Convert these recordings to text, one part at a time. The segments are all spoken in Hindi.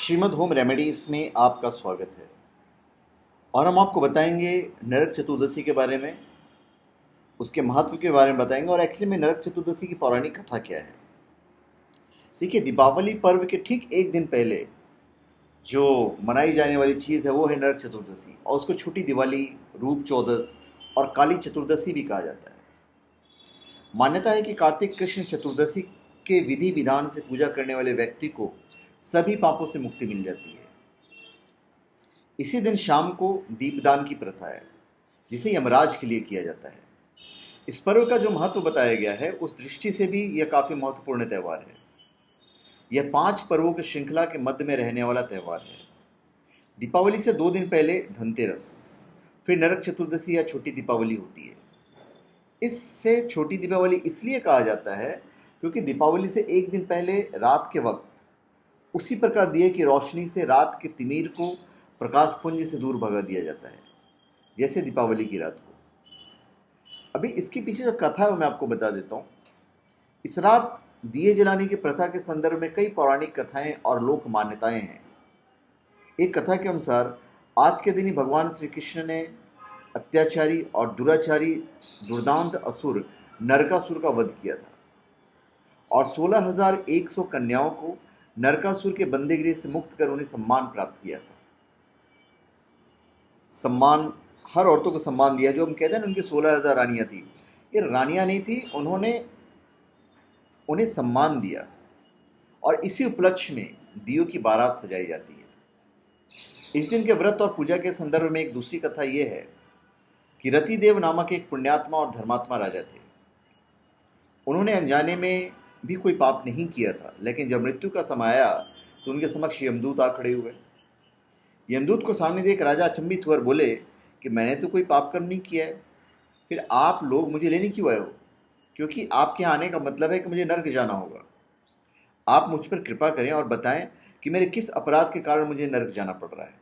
श्रीमद् होम रेमेडीज़ में आपका स्वागत है। और हम आपको बताएंगे नरक चतुर्दशी के बारे में, उसके महत्व के बारे में बताएंगे और एक्चुअली में नरक चतुर्दशी की पौराणिक कथा क्या है। देखिए, दीपावली पर्व के ठीक एक दिन पहले जो मनाई जाने वाली चीज़ है वो है नरक चतुर्दशी, और उसको छोटी दिवाली, रूप चौदस और काली चतुर्दशी भी कहा जाता है। मान्यता है कि कार्तिक कृष्ण चतुर्दशी के विधि विधान से पूजा करने वाले व्यक्ति को सभी पापों से मुक्ति मिल जाती है। इसी दिन शाम को दीपदान की प्रथा है, जिसे यमराज के लिए किया जाता है। इस पर्व का जो महत्व बताया गया है उस दृष्टि से भी यह काफ़ी महत्वपूर्ण त्यौहार है। यह 5 पर्वों की श्रृंखला के मध्य में रहने वाला त्यौहार है। दीपावली से 2 दिन पहले धनतेरस, फिर नरक चतुर्दशी या छोटी दीपावली होती है। इससे छोटी दीपावली इसलिए कहा जाता है क्योंकि दीपावली से एक दिन पहले रात के वक्त उसी प्रकार दिए की रोशनी से रात के तिमिर को प्रकाश पुंज से दूर भगा दिया जाता है, जैसे दीपावली की रात को। अभी इसके पीछे जो कथा है वो मैं आपको बता देता हूँ। इस रात दिए जलाने की प्रथा के संदर्भ में कई पौराणिक कथाएं और लोक मान्यताएं हैं। एक कथा के अनुसार आज के दिन ही भगवान श्री कृष्ण ने अत्याचारी और दुराचारी दुर्दांत असुर नरकासुर का वध किया था और 16,100 कन्याओं को नरकासुर के बंदीगृह से मुक्त कर उन्हें सम्मान प्राप्त किया था। सम्मान, हर औरतों को सम्मान दिया। जो हम कहते हैं ना, उनकी 16,000 रानियां थी, ये रानियां नहीं थी, उन्होंने उन्हें सम्मान दिया। और इसी उपलक्ष्य में दियों की बारात सजाई जाती है। इस दिन के व्रत और पूजा के संदर्भ में एक दूसरी कथा यह है कि रतिदेव नामक एक पुण्यात्मा और धर्मात्मा राजा थे। उन्होंने अनजाने में भी कोई पाप नहीं किया था, लेकिन जब मृत्यु का समय आया तो उनके समक्ष यमदूत आ खड़े हुए। यमदूत को सामने देख राजा अचंभित हुए और बोले कि मैंने तो कोई पाप कर्म नहीं किया है, फिर आप लोग मुझे लेने क्यों आए हो? क्योंकि आपके आने का मतलब है कि मुझे नर्क जाना होगा। आप मुझ पर कृपा करें और बताएं कि मेरे किस अपराध के कारण मुझे नर्क जाना पड़ रहा है।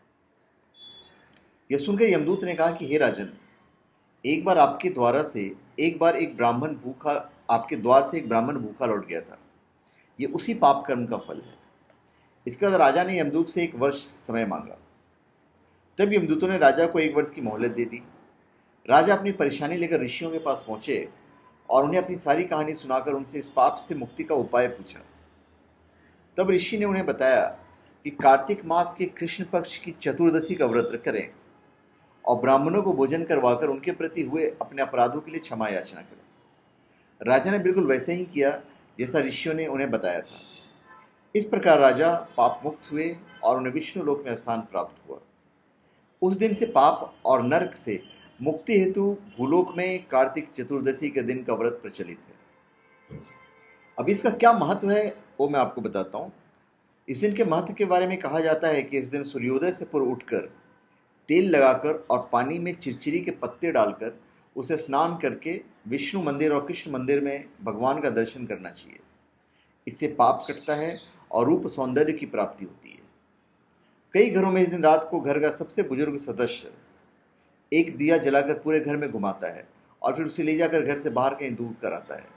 यह सुनकर यमदूत ने कहा कि हे राजन, एक बार एक ब्राह्मण भूखा आपके द्वार से एक ब्राह्मण भूखा लौट गया था। ये उसी पाप कर्म का फल है। इसके बाद राजा ने यमदूत से 1 वर्ष समय मांगा। तब यमदूतों ने राजा को 1 वर्ष की मोहलत दे दी। राजा अपनी परेशानी लेकर ऋषियों के पास पहुंचे और उन्हें अपनी सारी कहानी सुनाकर उनसे इस पाप से मुक्ति का उपाय पूछा। तब ऋषि ने उन्हें बताया कि कार्तिक मास के कृष्ण पक्ष की चतुर्दशी का व्रत करें और ब्राह्मणों को भोजन करवाकर उनके प्रति हुए अपने अपराधों के लिए क्षमा याचना करें। राजा ने बिल्कुल वैसे ही किया जैसा ऋषियों ने उन्हें बताया था। इस प्रकार राजा पाप मुक्त हुए और उन्हें विष्णु लोक में स्थान प्राप्त हुआ। उस दिन से पाप और नरक से मुक्ति हेतु भूलोक में कार्तिक चतुर्दशी के दिन का व्रत प्रचलित है। अब इसका क्या महत्व है वो मैं आपको बताता हूँ। इस दिन के महत्व के बारे में कहा जाता है कि इस दिन सूर्योदय से पूर्व उठकर तेल लगाकर और पानी में चिरचिरी के पत्ते डालकर उसे स्नान करके विष्णु मंदिर और कृष्ण मंदिर में भगवान का दर्शन करना चाहिए। इससे पाप कटता है और रूप सौंदर्य की प्राप्ति होती है। कई घरों में इस दिन रात को घर का सबसे बुजुर्ग सदस्य एक दिया जलाकर पूरे घर में घुमाता है और फिर उसे ले जाकर घर से बाहर कहीं दूर कर आता है।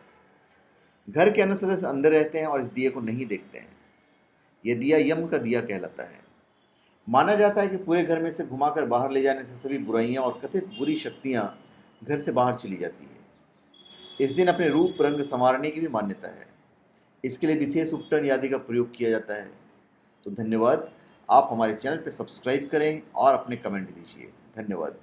घर के अन्य सदस्य अंदर रहते हैं और इस दिए को नहीं देखते हैं। यह दिया यम का दिया कहलाता है। माना जाता है कि पूरे घर में से घुमाकर बाहर ले जाने से सभी बुराइयां और कथित बुरी शक्तियां घर से बाहर चली जाती है। इस दिन अपने रूप रंग संवारने की भी मान्यता है। इसके लिए विशेष उपटन आदि का प्रयोग किया जाता है। तो धन्यवाद। आप हमारे चैनल पर सब्सक्राइब करें और अपने कमेंट दीजिए। धन्यवाद।